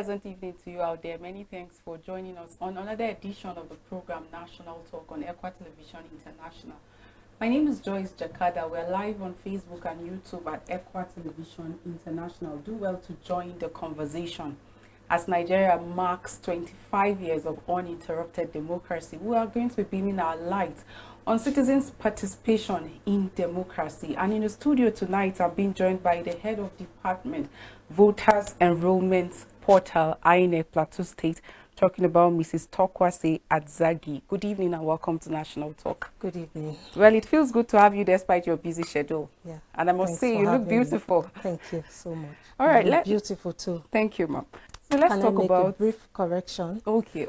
pleasant evening to you out there. Many thanks for joining us on another edition of the program National Talk on Equa Television International. My name is Joyce Jakada. We're live on Facebook and YouTube at Equa Television International. Do well to join the conversation. As Nigeria marks 25 years of uninterrupted democracy, we are going to be beaming our light on citizens' participation in democracy. And in the studio tonight, I'm being joined by the head of department, Voters Enrollment Portal, INEC, Plateau State, talking about Mrs. Torkwase Adzaagee. Good evening and welcome to National Talk. Good evening. Well, it feels good to have you despite your busy schedule. Yeah. And I must say, you look beautiful. Me. Thank you so much. All right. You look beautiful too. Thank you, ma'am. So let's talk about a brief correction. Okay.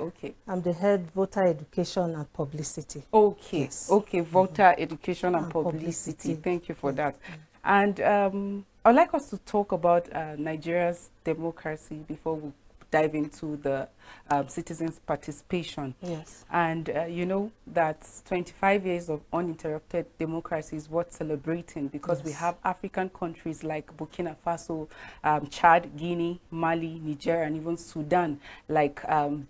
I'm the head voter education and publicity. Okay. Yes. Okay, voter education and publicity. Thank you for that. And I'd like us to talk about Nigeria's democracy before we dive into the citizens' participation. Yes. And you know that 25 years of uninterrupted democracy is worth celebrating because we have African countries like Burkina Faso, Chad, Guinea, Mali, Niger, and even Sudan, like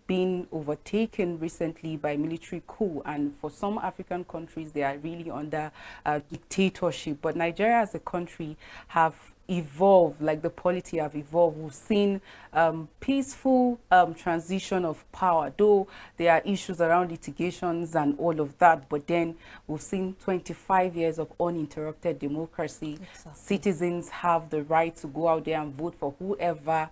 being overtaken recently by military coup. And for some African countries, they are really under dictatorship. But Nigeria as a country have evolved, like the polity have evolved. We've seen peaceful transition of power, though there are issues around litigations and all of that, but then we've seen 25 years of uninterrupted democracy. Exactly. Citizens have the right to go out there and vote for whoever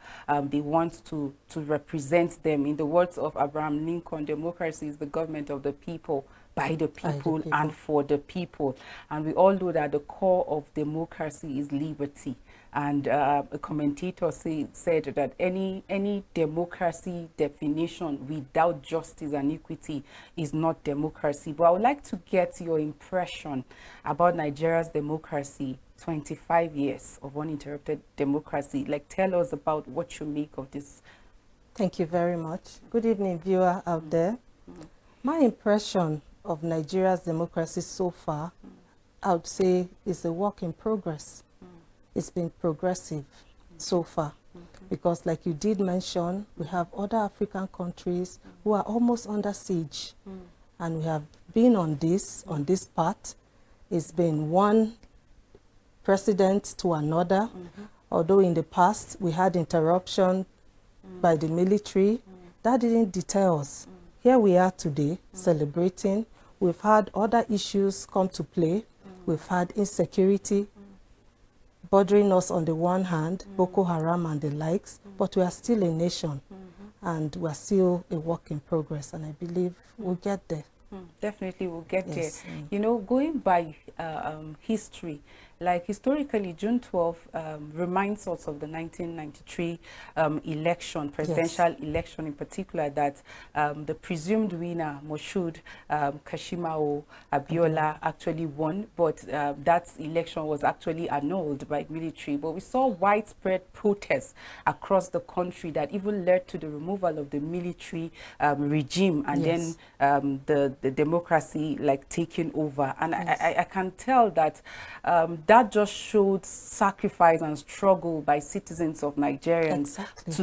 they want to represent them. In the words of Abraham Lincoln, democracy is the government of the people, by the people, and for the people. And we all know that the core of democracy is liberty. And a commentator said that any democracy definition without justice and equity is not democracy. But I would like to get your impression about Nigeria's democracy, 25 years of uninterrupted democracy. Like, tell us about what you make of this. Thank you very much. Good evening, viewer out there. My impression of Nigeria's democracy so far, I would say, is a work in progress. It's been progressive so far because, like you did mention, we have other African countries who are almost under siege, and we have been on this path. It's been one president to another, although in the past we had interruption by the military. That didn't deter us. Here we are today celebrating. We've had other issues come to play. We've had insecurity bothering us on the one hand, Boko Haram and the likes, but we are still a nation and we are still a work in progress, and I believe we'll get there. Definitely we'll get there. You know, going by history, like historically, June 12 reminds us of the 1993 election, presidential election in particular, that the presumed winner, Moshood Kashimao Abiola, actually won, but that election was actually annulled by military. But we saw widespread protests across the country that even led to the removal of the military regime, and then the democracy like taking over. And I can tell that that just showed sacrifice and struggle by citizens of Nigerians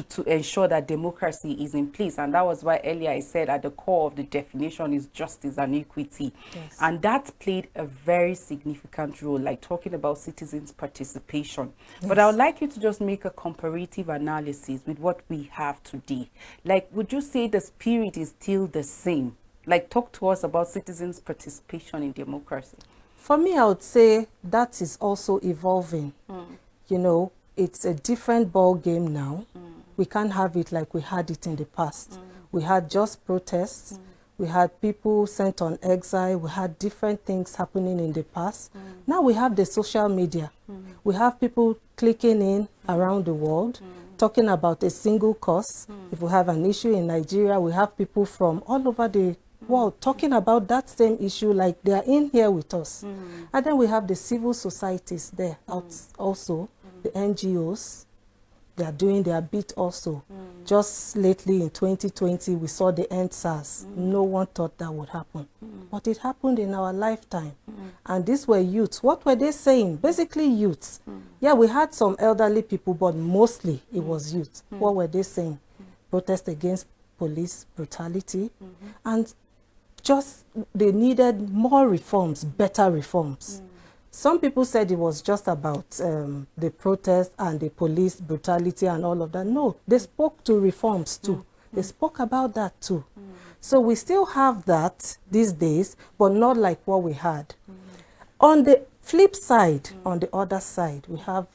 to ensure that democracy is in place. And that was why earlier I said at the core of the definition is justice and equity. And that played a very significant role, like talking about citizens' participation. But I would like you to just make a comparative analysis with what we have today. Like, would you say the spirit is still the same? Like, talk to us about citizens' participation in democracy. For me, I would say that is also evolving. You know, it's a different ball game now. We can't have it like we had it in the past. We had just protests. We had people sent on exile. We had different things happening in the past. Now we have the social media. We have people clicking in around the world, talking about a single cause. If we have an issue in Nigeria, we have people from all over the world talking about that same issue, like they are in here with us. And then we have the civil societies there also, the NGOs. They are doing their bit also. Just lately in 2020, we saw the end SARS. No one thought that would happen. But it happened in our lifetime. And these were youths. What were they saying? Basically youths. Yeah, we had some elderly people, but mostly it was youth. What were they saying? protest against police brutality, and just they needed more reforms, better reforms. Some people said it was just about the protest and the police brutality and all of that. No, they spoke to reforms too. They spoke about that too. So we still have that these days, but not like what we had. On the flip side, on the other side, we have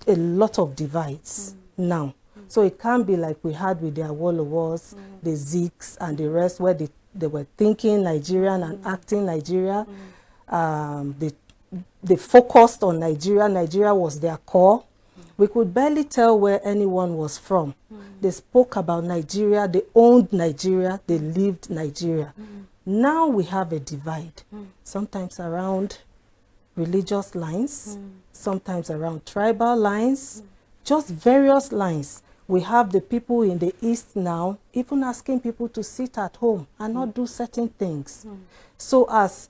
a lot of divides now. So it can't be like we had with the Awolowos, the Zeeks and the rest, where they were thinking Nigerian and acting Nigeria. They focused on Nigeria. Nigeria was their core. We could barely tell where anyone was from. They spoke about Nigeria. They owned Nigeria. They lived Nigeria. Now we have a divide, sometimes around religious lines, sometimes around tribal lines, just various lines. We have the people in the East now even asking people to sit at home and not do certain things. So as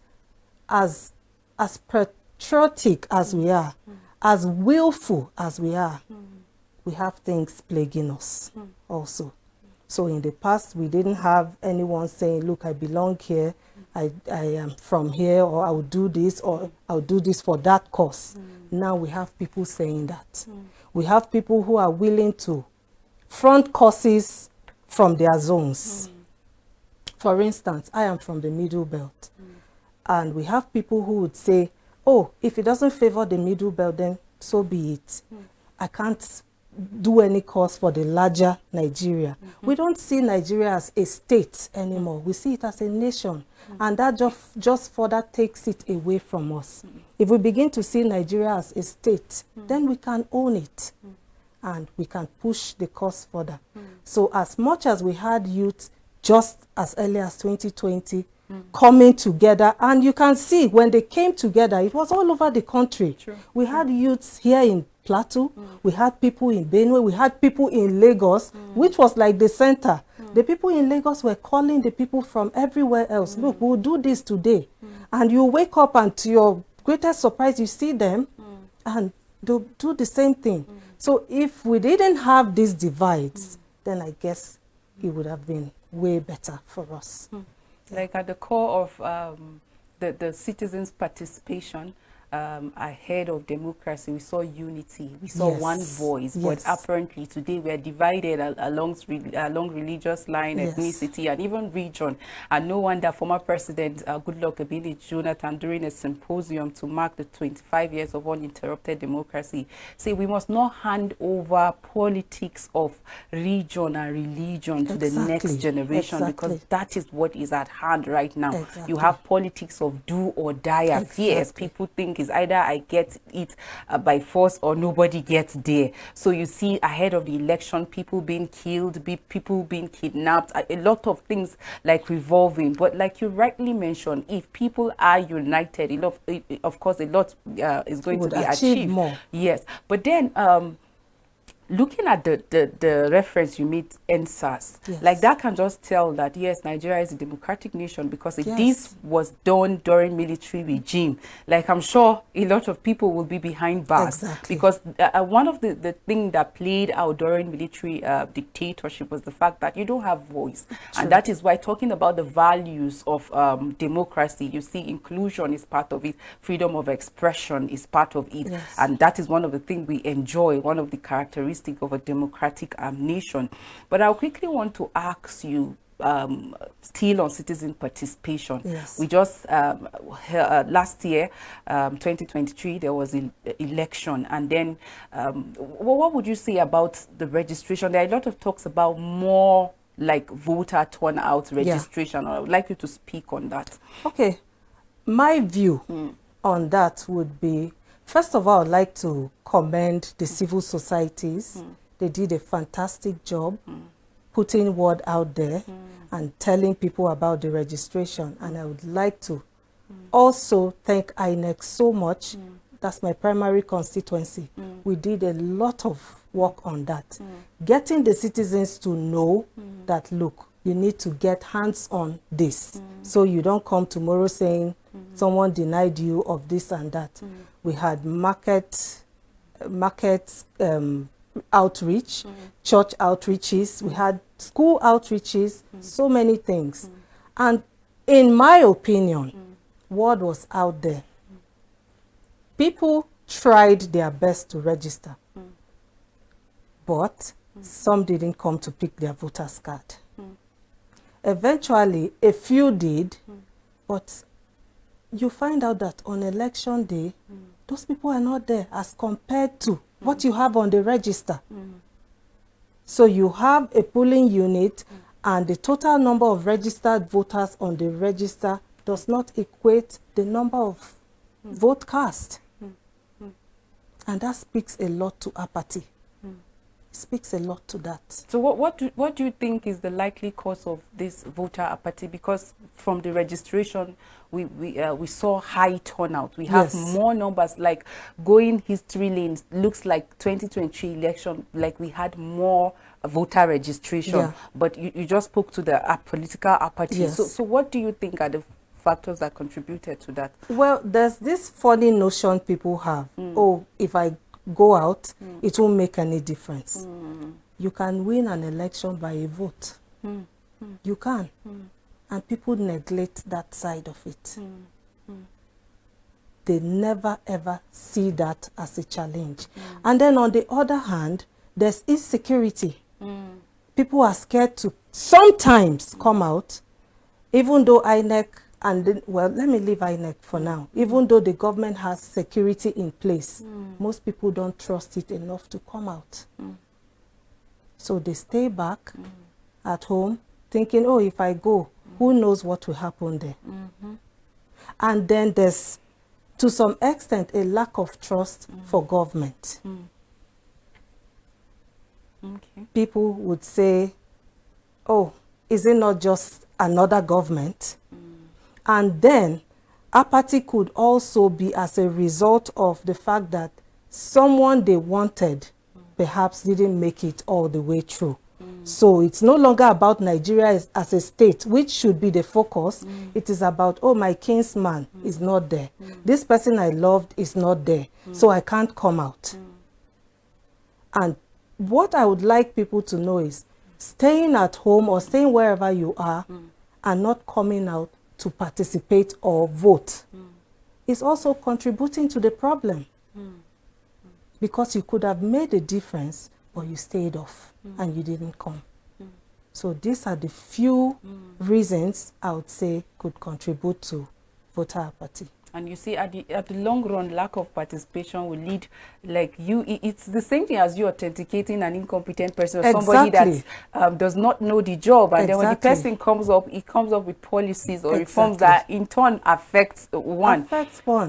patriotic as we are, as willful as we are, we have things plaguing us also. So in the past, we didn't have anyone saying, look, I belong here, I am from here, or I will do this, or I'll do this for that cause. Now we have people saying that. We have people who are willing to front causes from their zones. For instance, I am from the Middle Belt. And we have people who would say, oh, if it doesn't favor the Middle Belt, then so be it. I can't do any cause for the larger Nigeria. We don't see Nigeria as a state anymore. We see it as a nation. And that just further takes it away from us. If we begin to see Nigeria as a state, then we can own it. And we can push the cause further. So as much as we had youth just as early as 2020, coming together, and you can see when they came together, it was all over the country. We had youths here in Plateau, we had people in Benue, we had people in Lagos, which was like the center. The people in Lagos were calling the people from everywhere else, look, we'll do this today. And you wake up and to your greatest surprise, you see them and they'll do the same thing. So if we didn't have these divides, then I guess it would have been way better for us. Like at the core of the citizens' participation ahead of democracy, we saw unity, we saw one voice, but apparently today we are divided along religious line, ethnicity, and even region. And no wonder former President Goodluck Ebele Jonathan, during a symposium to mark the 25 years of uninterrupted democracy, say we must not hand over politics of region and religion to the next generation, because that is what is at hand right now. You have politics of do or die affairs. People think is either I get it by force or nobody gets there. So you see ahead of the election, people being killed, people being kidnapped, a lot of things like revolving. But like you rightly mentioned, if people are united, of course, a lot is going to be achieved. More. Yes, but then looking at the reference you made, NSAS, like that can just tell that, yes, Nigeria is a democratic nation, because if this was done during military regime, like I'm sure a lot of people will be behind bars. Because one of the things that played out during military dictatorship was the fact that you don't have voice. And that is why talking about the values of democracy, you see inclusion is part of it, freedom of expression is part of it. And that is one of the things we enjoy, one of the characteristics of a democratic nation. But I quickly want to ask you, still on citizen participation. We just last year, 2023, there was an election, and then what would you say about the registration? There are a lot of talks about more like voter turnout registration. I would like you to speak on that. Okay, my view on that would be, first of all, I'd like to commend the civil societies. They did a fantastic job putting word out there and telling people about the registration. And I would like to also thank INEC so much. That's my primary constituency. We did a lot of work on that. Getting the citizens to know that, look, you need to get hands on this. So you don't come tomorrow saying someone denied you of this and that. We had market outreach, church outreaches, we had school outreaches, so many things. And in my opinion, word was out there. People tried their best to register, but some didn't come to pick their voter's card. Eventually, a few did, but you find out that on election day, those people are not there as compared to what you have on the register. So you have a polling unit and the total number of registered voters on the register does not equate the number of vote cast. And that speaks a lot to apathy. Speaks a lot to that. So what do you think is the likely cause of this voter apathy? Because from the registration, we saw high turnout. We have more numbers, like going history lanes. Looks like 2023 election, like we had more voter registration. But you just spoke to the political apathy. So what do you think are the factors that contributed to that? Well, there's this funny notion people have. Oh, if I go out, it won't make any difference. You can win an election by a vote. You can. And people neglect that side of it. They never ever see that as a challenge. And then on the other hand, there's insecurity. People are scared to sometimes come out, even though INEC and well, let me leave INEC for now. Even though the government has security in place, most people don't trust it enough to come out. So they stay back at home thinking, oh, if I go, who knows what will happen there? And then there's, to some extent, a lack of trust for government. People would say, oh, is it not just another government? And then apathy could also be as a result of the fact that someone they wanted perhaps didn't make it all the way through. So it's no longer about Nigeria as a state, which should be the focus. It is about, oh, my kinsman is not there. This person I loved is not there, so I can't come out. And what I would like people to know is staying at home or staying wherever you are and not coming out to participate or vote is also contributing to the problem. Because you could have made a difference, but you stayed off and you didn't come. So these are the few reasons I would say could contribute to voter apathy. And you see, at the long run, lack of participation will lead, like it's the same thing as you authenticating an incompetent person or somebody that does not know the job. And then when the person comes up, it comes up with policies or reforms that in turn affects one.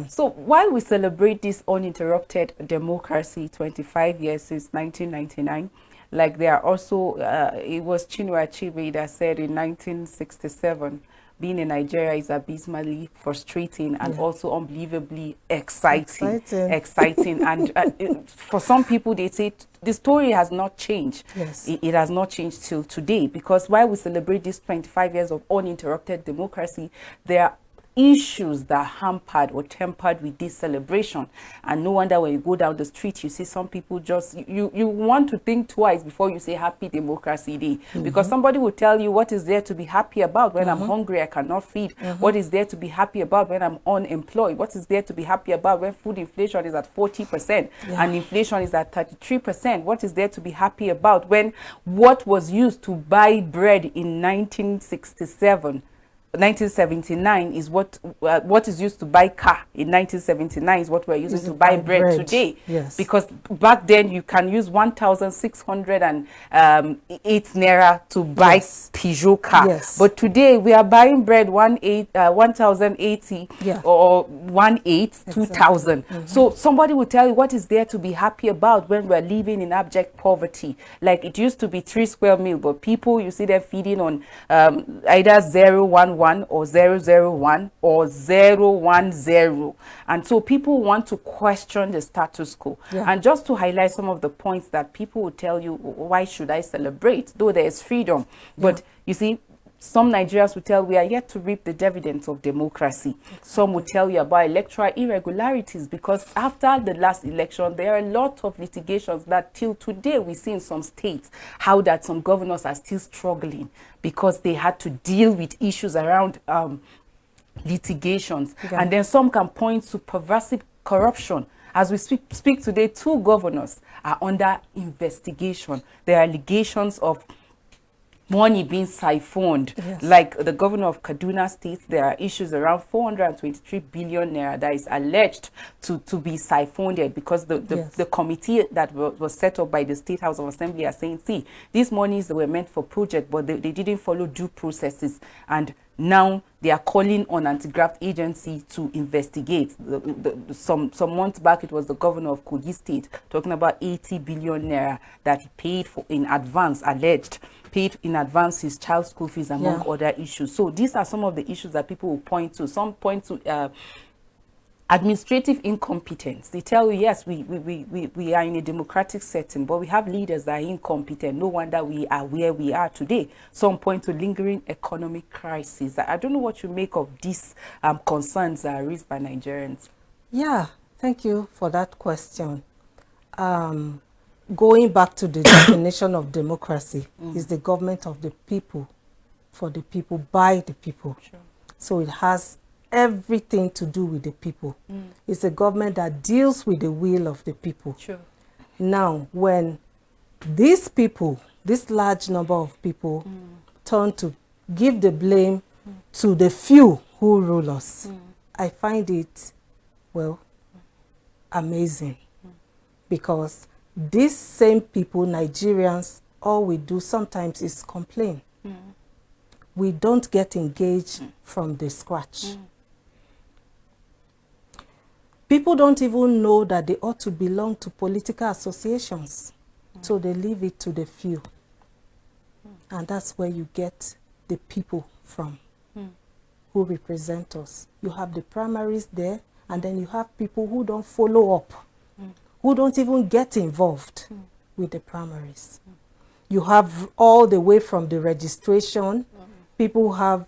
So while we celebrate this uninterrupted democracy, 25 years since 1999, like there are also, it was Chinua Achebe that said in 1967, being in Nigeria is abysmally frustrating and also unbelievably exciting. And for some people, they say the story has not changed. It has not changed till today, because while we celebrate these 25 years of uninterrupted democracy, there are issues that hampered or tempered with this celebration. And no wonder when you go down the street, you see some people just, you want to think twice before you say Happy Democracy Day. Because somebody will tell you, what is there to be happy about when I'm hungry, I cannot feed? What is there to be happy about when I'm unemployed? What is there to be happy about when food inflation is at 40% and inflation is at 33%? What is there to be happy about when what was used to buy bread in 1979 is what is used to buy car in 1979 is what we're using to buy bread today. Because back then you can use 1,608 naira to buy Peugeot car. But today we are buying bread 1,080 or 2,000. So somebody will tell you, what is there to be happy about when we're living in abject poverty? Like it used to be 3 square meal, but people, you see them feeding on either 011 or 001 or 010, and so people want to question the status quo. And just to highlight some of the points that people will tell you, why should I celebrate, though there is freedom? But you see, some Nigerians will tell we are yet to reap the dividends of democracy. Exactly. Some will tell you about electoral irregularities, because after the last election, there are a lot of litigations that till today we see in some states how that some governors are still struggling because they had to deal with issues around litigations. Yeah. And then some can point to pervasive corruption. As we speak today, 2 governors are under investigation. There are allegations of money being siphoned. Yes. Like the governor of Kaduna State, there are issues around 423 billion naira that is alleged to be siphoned, because the committee that was set up by the State House of Assembly are saying, see, these monies were meant for project, but they didn't follow due processes, and now they are calling on anti-graft agency to investigate. Some months back, it was the governor of Kogi State talking about 80 billion naira that he paid for in advance, alleged paid in advance his child's school fees, among other issues. So these are some of the issues that people will point to. Some point to administrative incompetence. They tell you, yes, we are in a democratic setting, but we have leaders that are incompetent. No wonder we are where we are today. Some point to lingering economic crisis. I don't know what you make of these concerns that are raised by Nigerians. Yeah, thank you for that question. Going back to the definition of democracy, is the government of the people, for the people, by the people. Sure. So it has everything to do with the people. It's a government that deals with the will of the people. Sure. Now, when these people, this large number of people, turn to give the blame to the few who rule us, I find it, well, amazing. Because these same people, Nigerians, all we do sometimes is complain. We don't get engaged from the scratch. People don't even know that they ought to belong to political associations. So they leave it to the few. And that's where you get the people from who represent us. You have the primaries there, and then you have people who don't follow up, who don't even get involved with the primaries. You have all the way from the registration, people have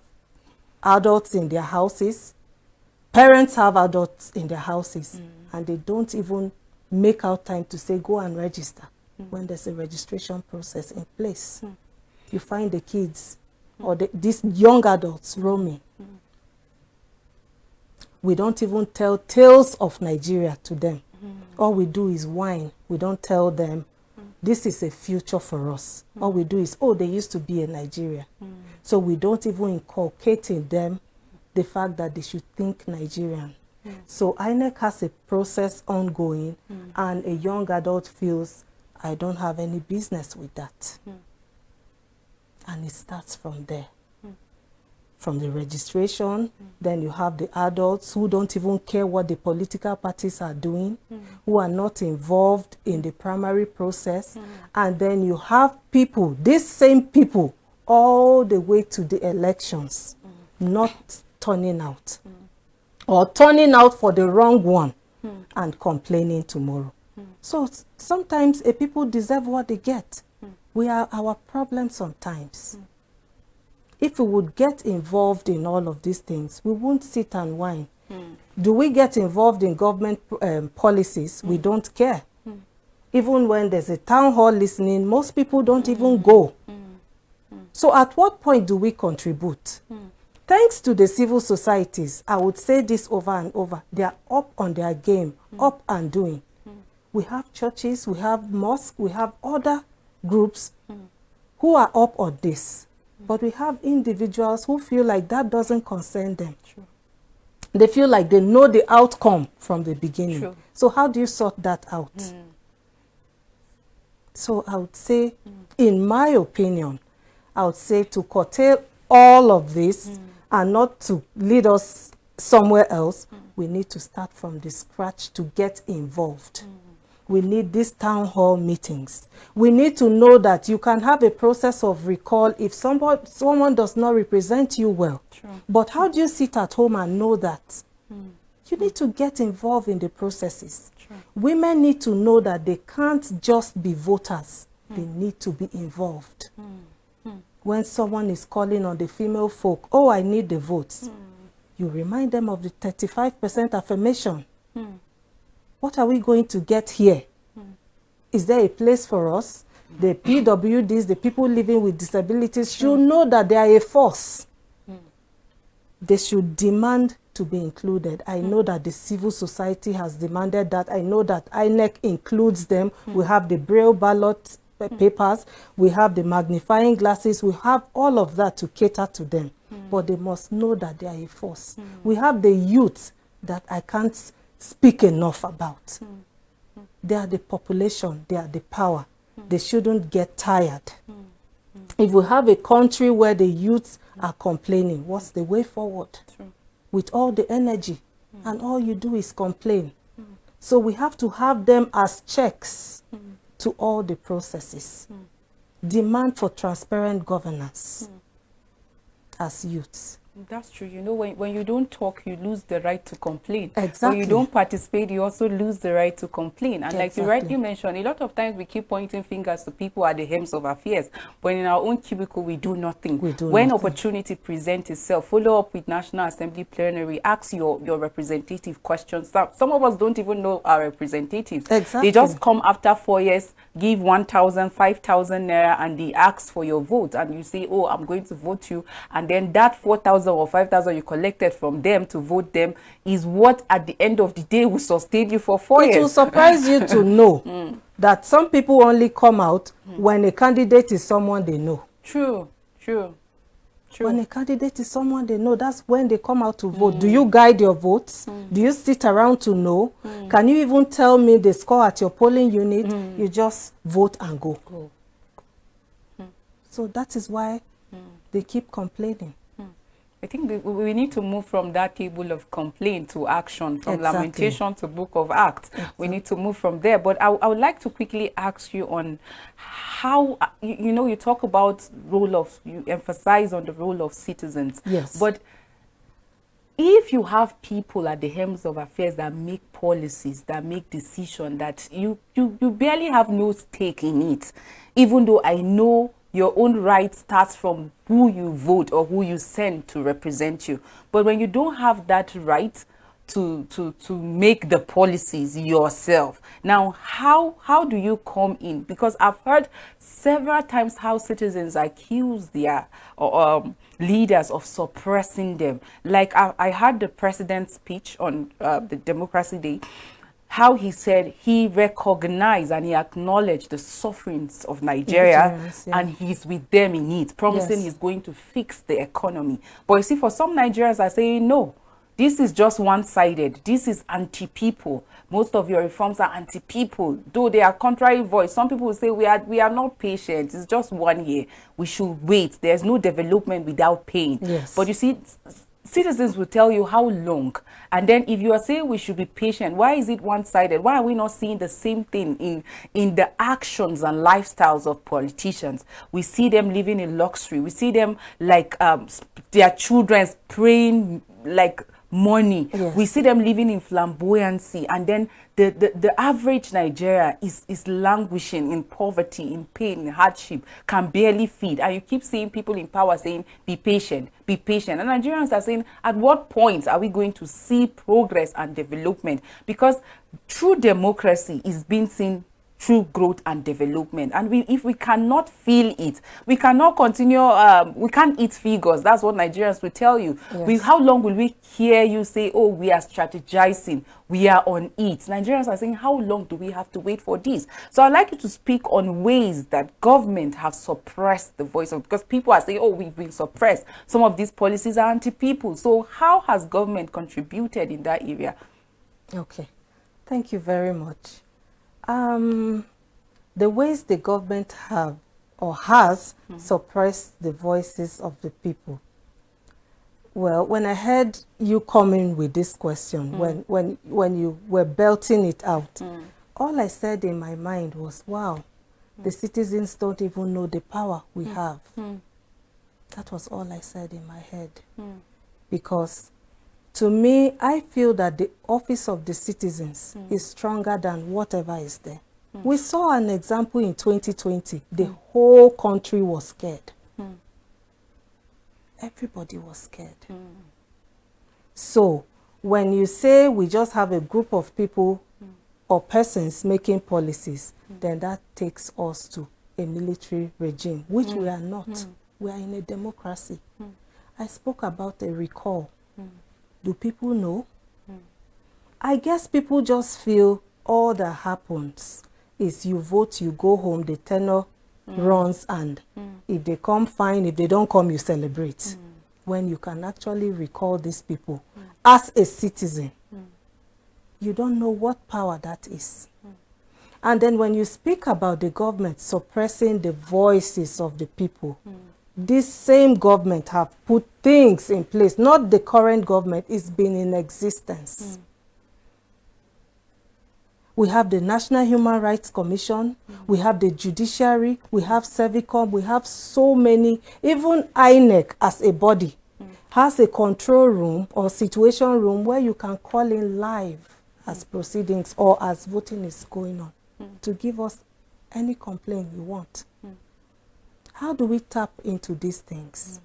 adults in their houses, parents have adults in their houses, and they don't even make out time to say, go and register when there's a registration process in place. You find the kids or these young adults roaming. We don't even tell tales of Nigeria to them. All we do is whine. We don't tell them this is a future for us. All we do is, oh, they used to be in Nigeria. So we don't even inculcate in them the fact that they should think Nigerian. So INEC has a process ongoing, and a young adult feels, I don't have any business with that. And it starts from there. From the registration, then you have the adults who don't even care what the political parties are doing, who are not involved in the primary process. And then you have people, these same people, all the way to the elections, not turning out. Or turning out for the wrong one and complaining tomorrow. So sometimes people deserve what they get. We are our problem sometimes. If we would get involved in all of these things, we won't sit and whine. Do we get involved in government policies? We don't care. Even when there's a town hall listening, most people don't even go. So at what point do we contribute? Thanks to the civil societies, I would say this over and over, they are up on their game, up and doing. We have churches, we have mosques, we have other groups who are up on this. But we have individuals who feel like that doesn't concern them. True. They feel like they know the outcome from the beginning. True. So how do you sort that out? So I would say, in my opinion, I would say to curtail all of this and not to lead us somewhere else, we need to start from the scratch to get involved. We need these town hall meetings. We need to know that you can have a process of recall if someone does not represent you well. True. But how do you sit at home and know that? You need to get involved in the processes. True. Women need to know that they can't just be voters. They need to be involved. When someone is calling on the female folk, oh, I need the votes, you remind them of the 35% affirmation. What are we going to get here? Is there a place for us? The PWDs, the people living with disabilities, should know that they are a force. They should demand to be included. I know that the civil society has demanded that. I know that INEC includes them. We have the Braille ballot papers. We have the magnifying glasses. We have all of that to cater to them. But they must know that they are a force. We have the youth that I can't speak enough about. They are the population. They are the power. They shouldn't get tired. If we have a country where the youth are complaining, what's the way forward? True. With all the energy, and all you do is complain. So we have to have them as checks to all the processes. Demand for transparent governance as youths. That's true. You know, when you don't talk, you lose the right to complain. Exactly. When you don't participate, you also lose the right to complain. And like you rightly mentioned, a lot of times we keep pointing fingers to people at the helms of affairs, but in our own cubicle, we do nothing. When opportunity presents itself, follow up with National Assembly plenary, ask your representative questions. Some of us don't even know our representatives. Exactly. They just come after 4 years, give 1,000, 5,000 naira, and they ask for your vote. And you say, oh, I'm going to vote you. And then that 4,000 or 5,000 you collected from them to vote them is what at the end of the day will sustain you for 4 years. It will surprise you to know that some people only come out when a candidate is someone they know. True. When a candidate is someone they know, that's when they come out to vote. Do you guide your votes? Do you sit around to know? Can you even tell me the score at your polling unit? You just vote and go. So that is why they keep complaining. I think we need to move from that table of complaint to action, from lamentation to book of Acts. We need to move from there. But I would like to quickly ask you on how, you know, you talk about you emphasize on the role of citizens. Yes. But if you have people at the helms of affairs that make policies, that make decisions, that you barely have no stake in it, even though I know your own right starts from who you vote or who you send to represent you. But when you don't have that right to make the policies yourself, now how do you come in? Because I've heard several times how citizens accuse their leaders of suppressing them. Like I heard the president's speech on the Democracy Day, how he said he recognized and he acknowledged the sufferings of Nigeria, and he's with them in it, promising he's going to fix the economy. But you see, for some Nigerians are saying, no, this is just one-sided. This is anti-people. Most of your reforms are anti-people, though they are contrary voice. Some people will say we are not patient. It's just 1 year. We should wait. There's no development without pain. Yes. But you see, citizens will tell you how long. And then if you are saying we should be patient, why is it one-sided? Why are we not seeing the same thing in the actions and lifestyles of politicians? We see them living in luxury. We see them like their children praying like money. Yes. We see them living in flamboyancy, and then the average Nigeria is languishing in poverty, in pain, in hardship, can barely feed. And you keep seeing people in power saying, be patient, be patient. And Nigerians are saying, at what point are we going to see progress and development? Because true democracy is being seen through growth and development. And if we cannot feel it, we cannot continue, we can't eat figures. That's what Nigerians will tell you. Yes. How long will we hear you say, oh, we are strategizing, we are on it? Nigerians are saying, how long do we have to wait for this? So I'd like you to speak on ways that government have suppressed the voice of, because people are saying, oh, we've been suppressed. Some of these policies are anti-people. So how has government contributed in that area? Okay, thank you very much. The ways the government have or has suppressed the voices of the people. Well, when I heard you coming with this question, when you were belting it out, all I said in my mind was, wow, the citizens don't even know the power we have. That was all I said in my head. Because to me, I feel that the office of the citizens is stronger than whatever is there. We saw an example in 2020. The whole country was scared. everybody was scared. So when you say we just have a group of people or persons making policies, then that takes us to a military regime, which we are not. We are in a democracy. I spoke about a recall. Do people know? I guess people just feel all that happens is you vote, you go home, the tenor runs, and if they come, fine. If they don't come, you celebrate. When you can actually recall these people as a citizen, you don't know what power that is. And then when you speak about the government suppressing the voices of the people, this same government have put things in place, not the current government, it's been in existence. We have the National Human Rights Commission, we have the judiciary, we have Servicom, we have so many, even INEC as a body has a control room or situation room where you can call in live as proceedings or as voting is going on to give us any complaint you want. How do we tap into these things?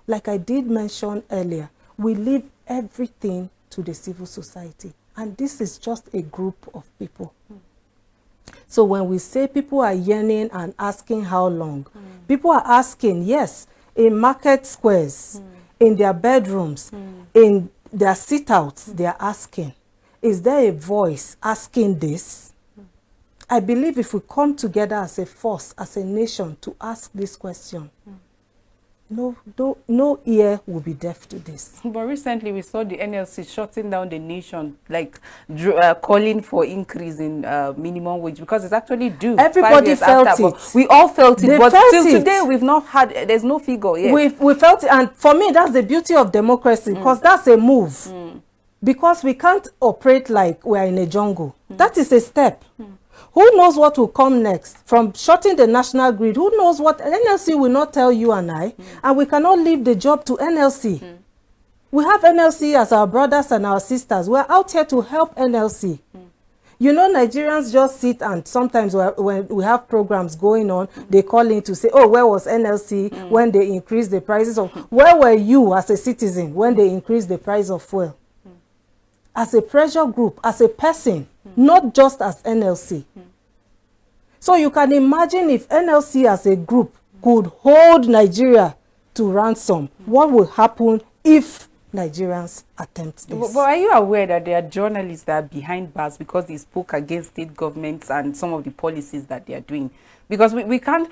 Like I did mention earlier, we leave everything to the civil society. And this is just a group of people. So when we say people are yearning and asking how long, people are asking, yes, in market squares, in their bedrooms, in their sit-outs, they are asking, is there a voice asking this? I believe if we come together as a force, as a nation, to ask this question, no ear will be deaf to this. But recently we saw the NLC shutting down the nation, like calling for increase in minimum wage, because it's actually due. Everybody felt it. We all felt it, but till it. today we've not had, there's no figure yet. We felt it, and for me that's the beauty of democracy, because that's a move. Because we can't operate like we are in a jungle. That is a step. Who knows what will come next? From shutting the national grid, who knows what? NLC will not tell you and I, and we cannot leave the job to NLC. We have NLC as our brothers and our sisters. We're out here to help NLC. You know, Nigerians just sit, and sometimes when we have programs going on, they call in to say, oh, where was NLC when they increased the prices of, where were you as a citizen when they increased the price of fuel? As a pressure group, as a person, not just as NLC. So you can imagine if NLC as a group could hold Nigeria to ransom, what will happen if Nigerians attempt this? But are you aware that there are journalists that are behind bars because they spoke against state governments and some of the policies that they are doing? Because we can't,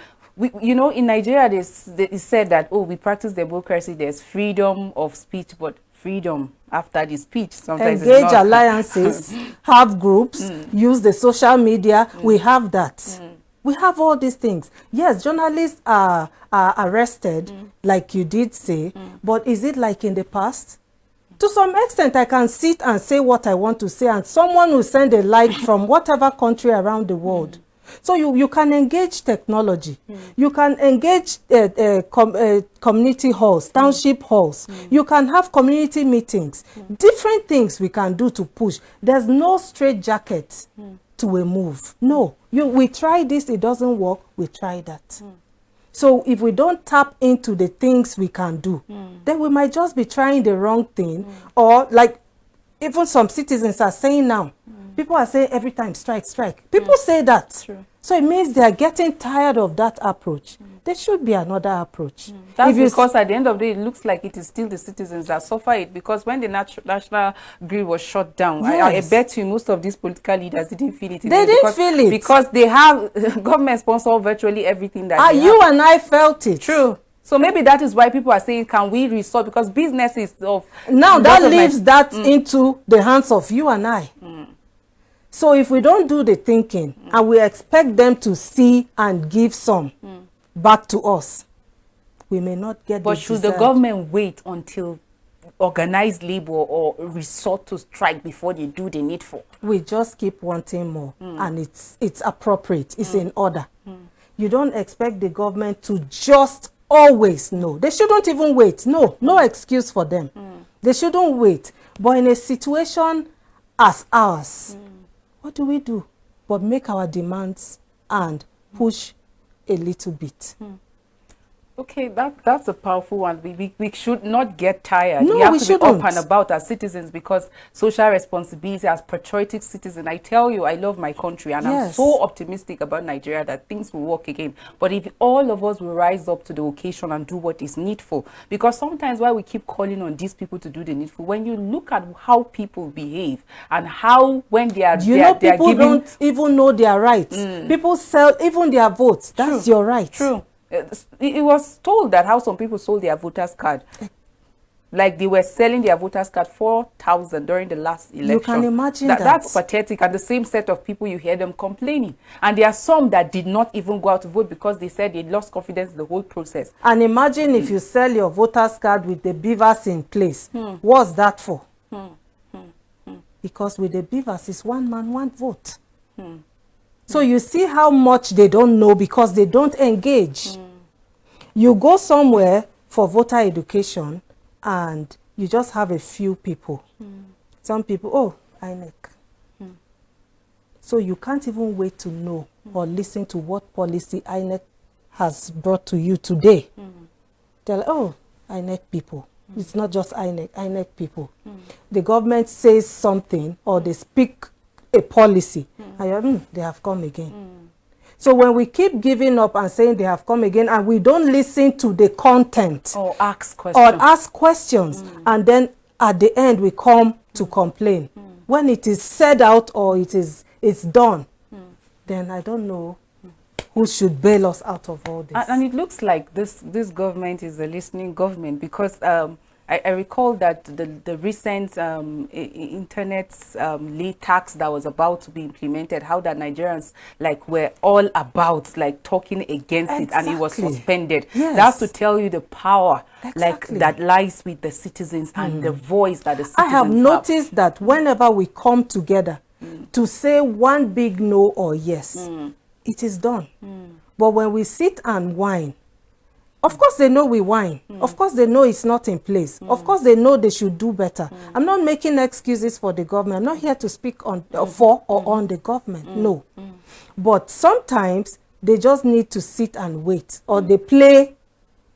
you know, in Nigeria, they said that, oh, we practice democracy, there's freedom of speech, but freedom after the speech sometimes engage alliances, have groups, use the social media. We have that. We have all these things. Yes, journalists are arrested, like you did say, but is it like in the past? To some extent, I can sit and say what I want to say, and someone will send a like from whatever country around the world. So you can engage technology. You can engage community halls, township halls. You can have community meetings. Different things we can do to push. There's no straitjacket to a move. No. We try this, it doesn't work, we try that. So if we don't tap into the things we can do, then we might just be trying the wrong thing. Or like even some citizens are saying now, people are saying every time, strike, strike. People say that. True. So it means they are getting tired of that approach. There should be another approach. That's because at the end of the day, it looks like it is still the citizens that suffer it. Because when the national grid was shut down, I bet you most of these political leaders didn't feel it. They didn't feel it. Because they have government sponsor virtually everything that they you and I felt it. True. So maybe that is why people are saying, can we resort? Because business is of... Now that leaves that into the hands of you and I. So if we don't do the thinking and we expect them to see and give some back to us, we may not get. But should the government wait until organized labor or resort to strike before they do the needful? We just keep wanting more, and it's appropriate. It's in order. You don't expect the government to just always know. They shouldn't even wait. No excuse for them. They shouldn't wait. But in a situation as ours, what do we do but make our demands and push a little bit? Okay, that's a powerful one. We should not get tired. No, We have we to be up shouldn't. and about as citizens, because social responsibility, as patriotic citizen, I tell you, I love my country, and I'm Yes. so optimistic about Nigeria that things will work again. But if all of us will rise up to the occasion and do what is needful, because sometimes why we keep calling on these people to do the needful, when you look at how people behave and how when they are, You know, people giving, don't even know their rights. People sell even their votes. That's your right. True. It was told that how some people sold their voters card, like they were selling their voters card 4,000 during the last election. You can imagine that. That's pathetic. And the same set of people, you hear them complaining. And there are some that did not even go out to vote because they said they lost confidence in the whole process. And imagine if you sell your voters card with the beavers in place. What's that for? Because with the beavers, it's one man, one vote. So you see how much they don't know because they don't engage. You go somewhere for voter education and you just have a few people. Some people, oh, INEC. So you can't even wait to know or listen to what policy INEC has brought to you today. They're like, oh, INEC people. It's not just INEC people. The government says something or they speak a policy, and you're, they have come again. So when we keep giving up and saying they have come again, and we don't listen to the content or ask questions, and then at the end we come to complain, when it is said out or it's done, then I don't know who should bail us out of all this. And it looks like this government is a listening government, because I recall that the recent internet late tax that was about to be implemented, how that Nigerians like were all about like talking against it, and it was suspended. Yes. That's to tell you the power like that lies with the citizens and the voice that the citizens have. I have noticed that whenever we come together to say one big no or yes, it is done. But when we sit and whine, of course they know we whine. Of course they know it's not in place. Of course they know they should do better. I'm not making excuses for the government. I'm not here to speak on for or on the government. No. But sometimes they just need to sit and wait, or they play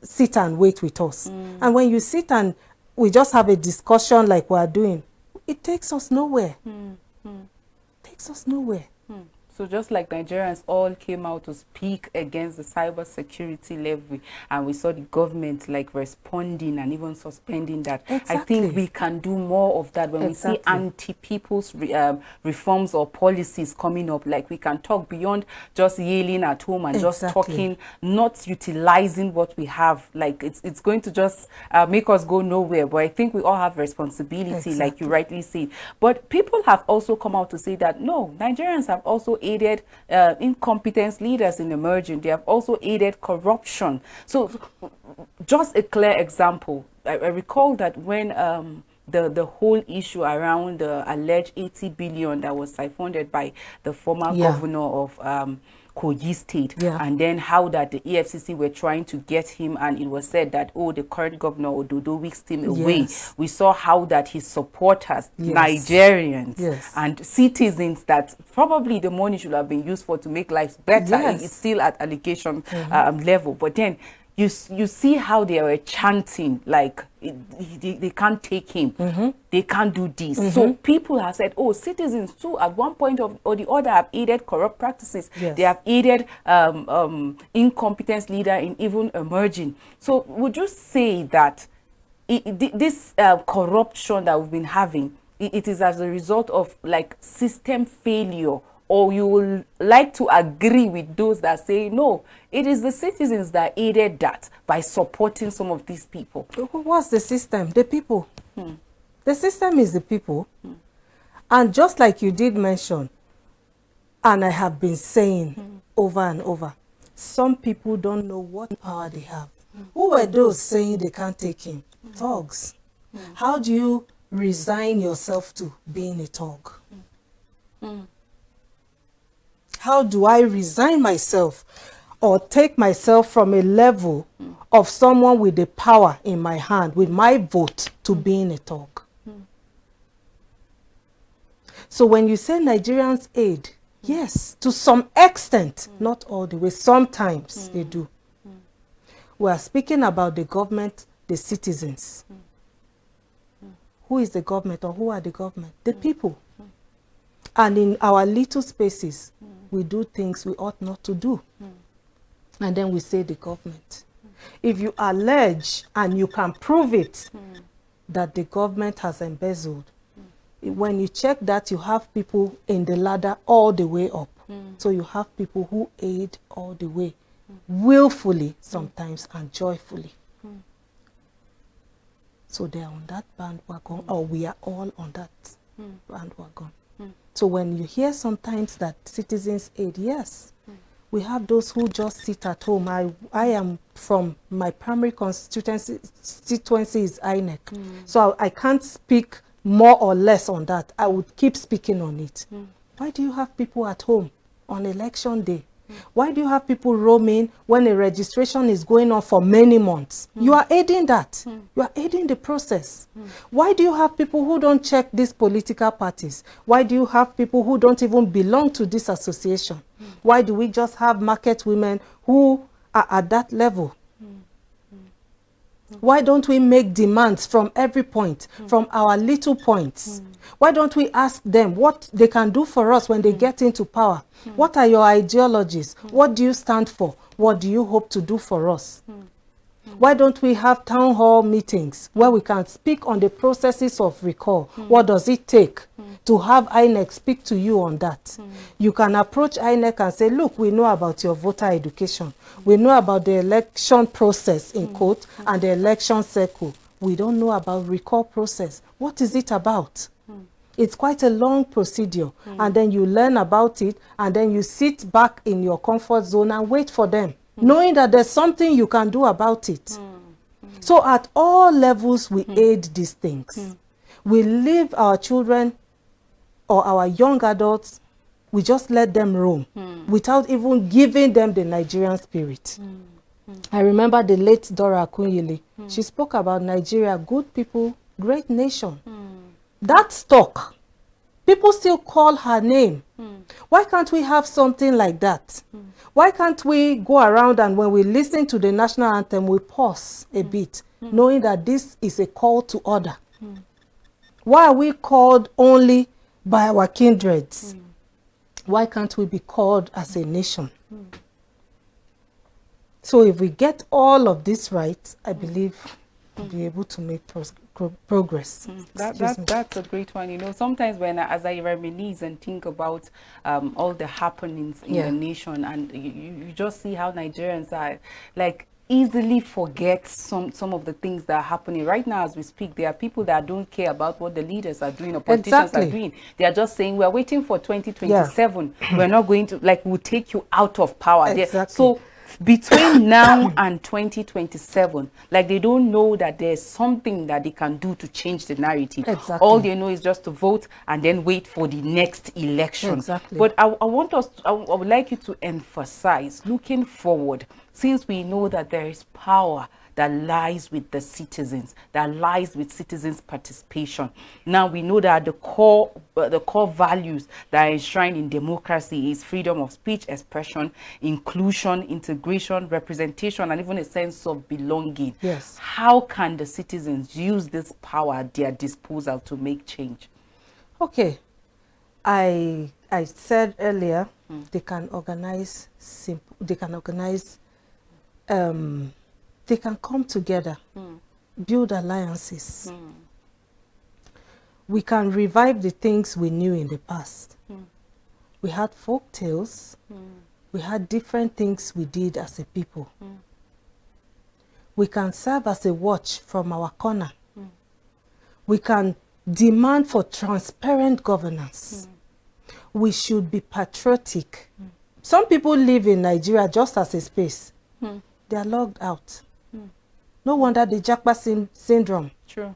sit and wait with us. And when you sit and we just have a discussion like we are doing, it takes us nowhere. Takes us nowhere. So just like Nigerians all came out to speak against the cyber security levy, and we saw the government like responding and even suspending that. I think we can do more of that when we see anti-people's reforms or policies coming up. Like we can talk beyond just yelling at home and just talking, not utilizing what we have. Like it's going to just make us go nowhere. But I think we all have responsibility, like you rightly said. But people have also come out to say that no, Nigerians have also aided incompetent leaders in emerging. They have also aided corruption. So just a clear example, I recall that when the whole issue around the alleged 80 billion that was siphoned by the former governor of Kogi State, and then how that the EFCC were trying to get him, and it was said that, oh, the current governor Ododo whisked him away. We saw how that his supporters, Nigerians and citizens, that probably the money should have been used for to make lives better. It's still at allegation level, but then you see how they were chanting like they can't take him, they can't do this. So people have said, oh, citizens too at one point or the other have aided corrupt practices. They have aided incompetence leader in even emerging. So would you say that this corruption that we've been having, it is as a result of like system failure? Or you will like to agree with those that say, no, it is the citizens that aided that by supporting some of these people? What's the system? The people. The system is the people. And just like you did mention, and I have been saying over and over, some people don't know what power they have. Who were those saying they can't take him? Thugs. How do you resign yourself to being a thug? How do I resign myself or take myself from a level of someone with the power in my hand, with my vote, to being a thug? So when you say Nigerians aid, yes, to some extent, not all the way, sometimes they do. We are speaking about the government, the citizens. Who is the government, or who are the government? The people. And in our little spaces, we do things we ought not to do. And then we say the government. If you allege and you can prove it that the government has embezzled, when you check that, you have people in the ladder all the way up. So you have people who aid all the way, willfully sometimes and joyfully. So they are on that bandwagon, or we are all on that bandwagon. So when you hear sometimes that citizens aid, yes, we have those who just sit at home. I am from my primary constituency is INEC. So I can't speak more or less on that. I would keep speaking on it. Why do you have people at home on election day? Why do you have people roaming when a registration is going on for many months? You are aiding that. You are aiding the process. Why do you have people who don't check these political parties? Why do you have people who don't even belong to this association? Why do we just have market women who are at that level? Why don't we make demands from every point, from our little points? Why don't we ask them what they can do for us when they get into power? What are your ideologies? What do you stand for? What do you hope to do for us? Why don't we have town hall meetings where we can speak on the processes of recall? What does it take to have INEC speak to you on that? You can approach INEC and say, look, we know about your voter education. We know about the election process in court and the election cycle. We don't know about recall process. What is it about? It's quite a long procedure. And then you learn about it, and then you sit back in your comfort zone and wait for them, knowing that there's something you can do about it. So at all levels, we aid these things. We leave our children or our young adults, we just let them roam without even giving them the Nigerian spirit. I remember the late Dora Akunyili. She spoke about Nigeria, good people, great nation. That stuck. People still call her name. Why can't we have something like that? Why can't we go around and when we listen to the national anthem, we pause a bit, knowing that this is a call to order? Why are we called only by our kindreds? Why can't we be called as a nation? So if we get all of this right, I believe we'll be able to make progress. That's a great one. You know, sometimes when as I reminisce and think about all the happenings in the nation, and you just see how Nigerians are like easily forget some of the things that are happening right now as we speak. There are people that don't care about what the leaders are doing or politicians are doing. They are just saying, we're waiting for 2027. We're not going to, like, we'll take you out of power. So between now and 2027, like, they don't know that there's something that they can do to change the narrative. All they know is just to vote and then wait for the next election. But I would like you to emphasize, looking forward, since we know that there is power that lies with the citizens, that lies with citizens' participation. Now we know that the core values that are enshrined in democracy is freedom of speech, expression, inclusion, integration, representation, and even a sense of belonging. How can the citizens use this power at their disposal to make change? Okay, I said earlier, they can organize they can come together, build alliances. We can revive the things we knew in the past. We had folk tales. We had different things we did as a people. We can serve as a watch from our corner. We can demand for transparent governance. We should be patriotic. Some people live in Nigeria just as a space. They are logged out. No wonder the Japa syndrome. True.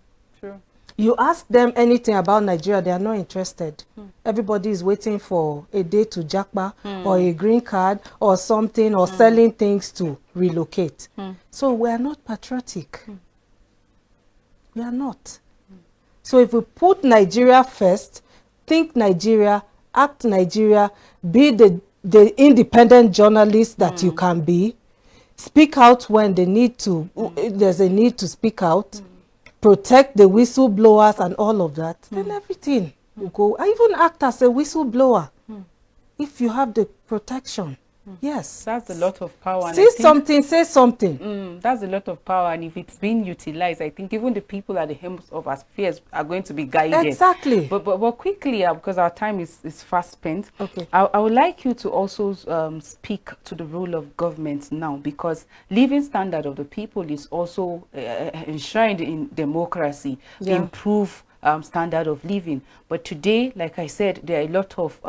You ask them anything about Nigeria, they are not interested. Everybody is waiting for a day to Japa or a green card or something, or selling things to relocate. So we are not patriotic. We are not. So if we put Nigeria first, think Nigeria, act Nigeria, be the independent journalist that you can be, speak out when they need to, there's a need to speak out, protect the whistleblowers and all of that, then everything will go. I even act as a whistleblower if you have the protection. Yes. That's a lot of power. Say something, say something. That's a lot of power, and if it's being utilized, I think even the people at the helm of affairs are going to be guided. Exactly. But quickly, because our time is fast spent, okay. I would like you to also speak to the role of government now, because living standard of the people is also enshrined in democracy, to improve standard of living. But today, like I said, there are a lot of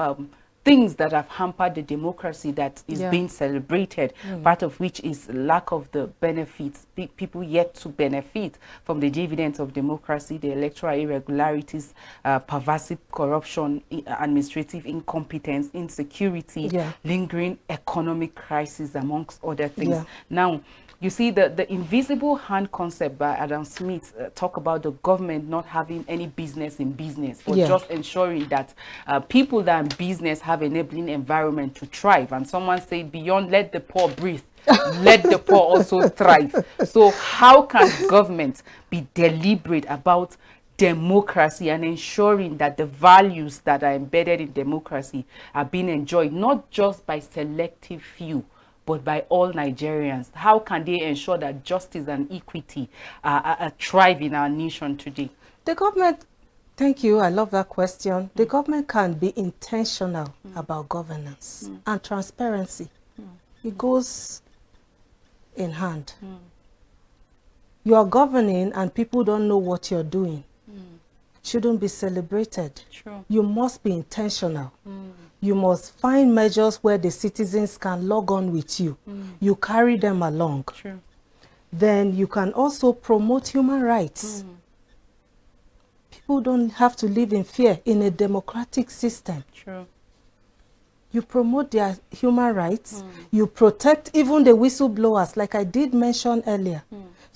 things that have hampered the democracy that is being celebrated, part of which is lack of the benefits, people yet to benefit from the dividends of democracy, the electoral irregularities, pervasive corruption, administrative incompetence, insecurity, lingering economic crisis, amongst other things. Now, you see, the invisible hand concept by Adam Smith talk about the government not having any business in business, but just ensuring that people that are in business have enabling environment to thrive. And someone said, beyond let the poor breathe, let the poor also thrive. So how can government be deliberate about democracy and ensuring that the values that are embedded in democracy are being enjoyed, not just by selective few, but by all Nigerians? How can they ensure that justice and equity thrive in our nation today? The government, thank you, I love that question. The government can be intentional about governance and transparency. It goes in hand. You are governing and people don't know what you're doing. Shouldn't be celebrated. You must be intentional. You must find measures where the citizens can log on with you. You carry them along. Then you can also promote human rights. People don't have to live in fear in a democratic system. You promote their human rights. You protect even the whistleblowers, like I did mention earlier.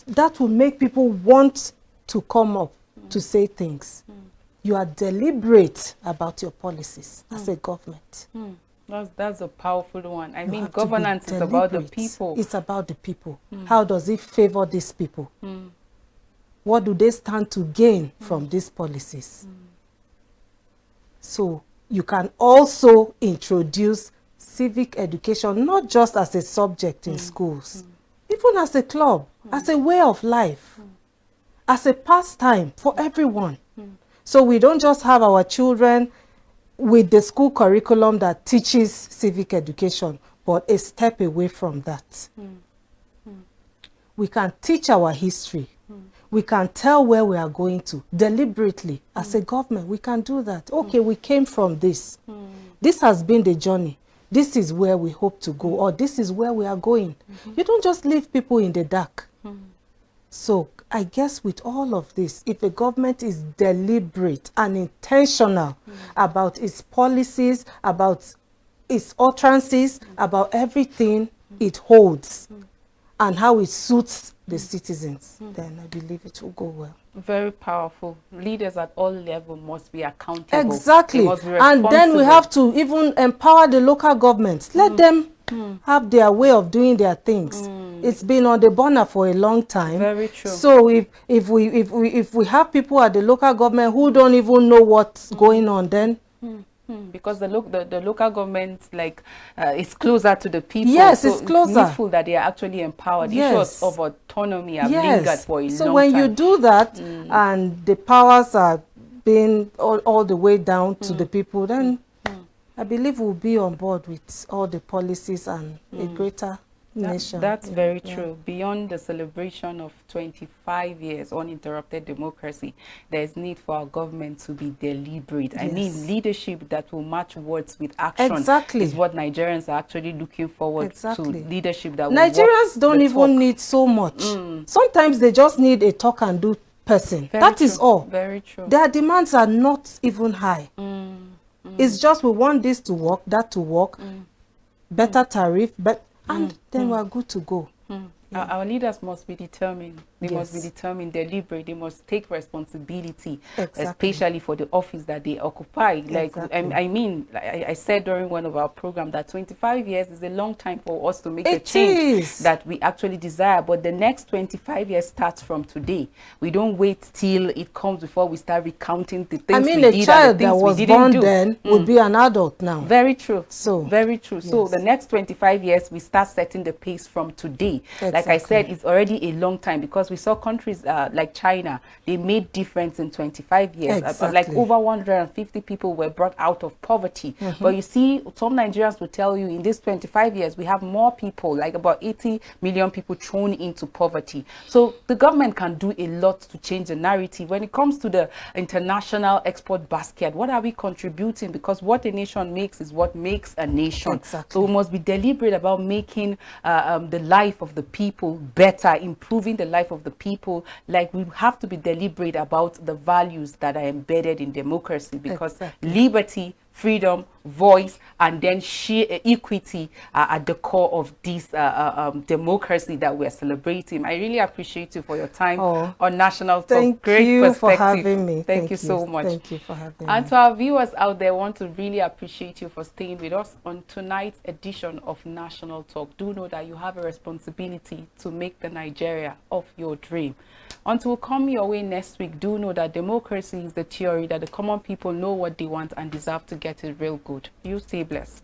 That will make people want to come up to say things. You are deliberate about your policies as a government. That's a powerful one. I mean, governance is about the people. It's about the people. How does it favor these people? What do they stand to gain from these policies? So you can also introduce civic education, not just as a subject in schools, even as a club, as a way of life, as a pastime for everyone. So we don't just have our children with the school curriculum that teaches civic education, but a step away from that. We can teach our history. We can tell where we are going to deliberately. As a government, we can do that. Okay, we came from this. This has been the journey. This is where we hope to go, or this is where we are going. You don't just leave people in the dark. So I guess with all of this, if a government is deliberate and intentional about its policies, about its utterances, about everything it holds, and how it suits the citizens, then I believe it will go well. Very powerful. Leaders at all levels must be accountable. Exactly. And then we have to even empower the local governments. Let them have their way of doing their things. It's been on the burner for a long time. Very true. So if we have people at the local government who don't even know what's going on, then because the local government, like, is closer to the people. Yes, so it's closer. It's needful that they are actually empowered. Yes. Issues of autonomy have lingered for a long time. So when you do that, and the powers are being all the way down to the people, then I believe we'll be on board with all the policies and a greater nation. That's very true. Beyond the celebration of 25 years uninterrupted democracy, there's need for our government to be deliberate. I mean, leadership that will match words with action is what Nigerians are actually looking forward to. Leadership that will Nigerians don't even need so much. Sometimes they just need a talk and do person. That is all. Very true. Their demands are not even high. It's just we want this to work, that to work, better tariff, and then we are good to go. Our leaders must be determined. They must be Yes. determined, deliberate. They must take responsibility, Exactly. especially for the office that they occupy. Like, Exactly. I mean, I said during one of our programs that 25 years is a long time for us to make the It change is. that we actually desire. But the next 25 years starts from today. We don't wait till it comes before we start recounting the things I mean, we a did and the child that things we was didn't born do. then would be an adult now. Very true. So, very true. So yes. the next 25 years, we start setting the pace from today. Like I said, Exactly. it's already a long time, because we saw countries like China, they made difference in 25 years. Like Exactly. over 150 people were brought out of poverty. But you see, some Nigerians will tell you in these 25 years, we have more people, like about 80 million people thrown into poverty. So the government can do a lot to change the narrative. When it comes to the international export basket, what are we contributing? Because what a nation makes is what makes a nation. Exactly. So we must be deliberate about making the life of the people better, improving the life of the people. Like, we have to be deliberate about the values that are embedded in democracy, because Exactly. liberty, freedom, voice, and then sheer equity are at the core of this democracy that we're celebrating. I really appreciate you for your time on National Talk. Thank Great you perspective. for having me. Thank you so much. Thank you for having And me. to our viewers out there, I want to really appreciate you for staying with us on tonight's edition of National Talk. Do know that you have a responsibility to make the Nigeria of your dream. Until we come your way next week, do know that democracy is the theory that the common people know what they want and deserve to get it real good. You stay blessed.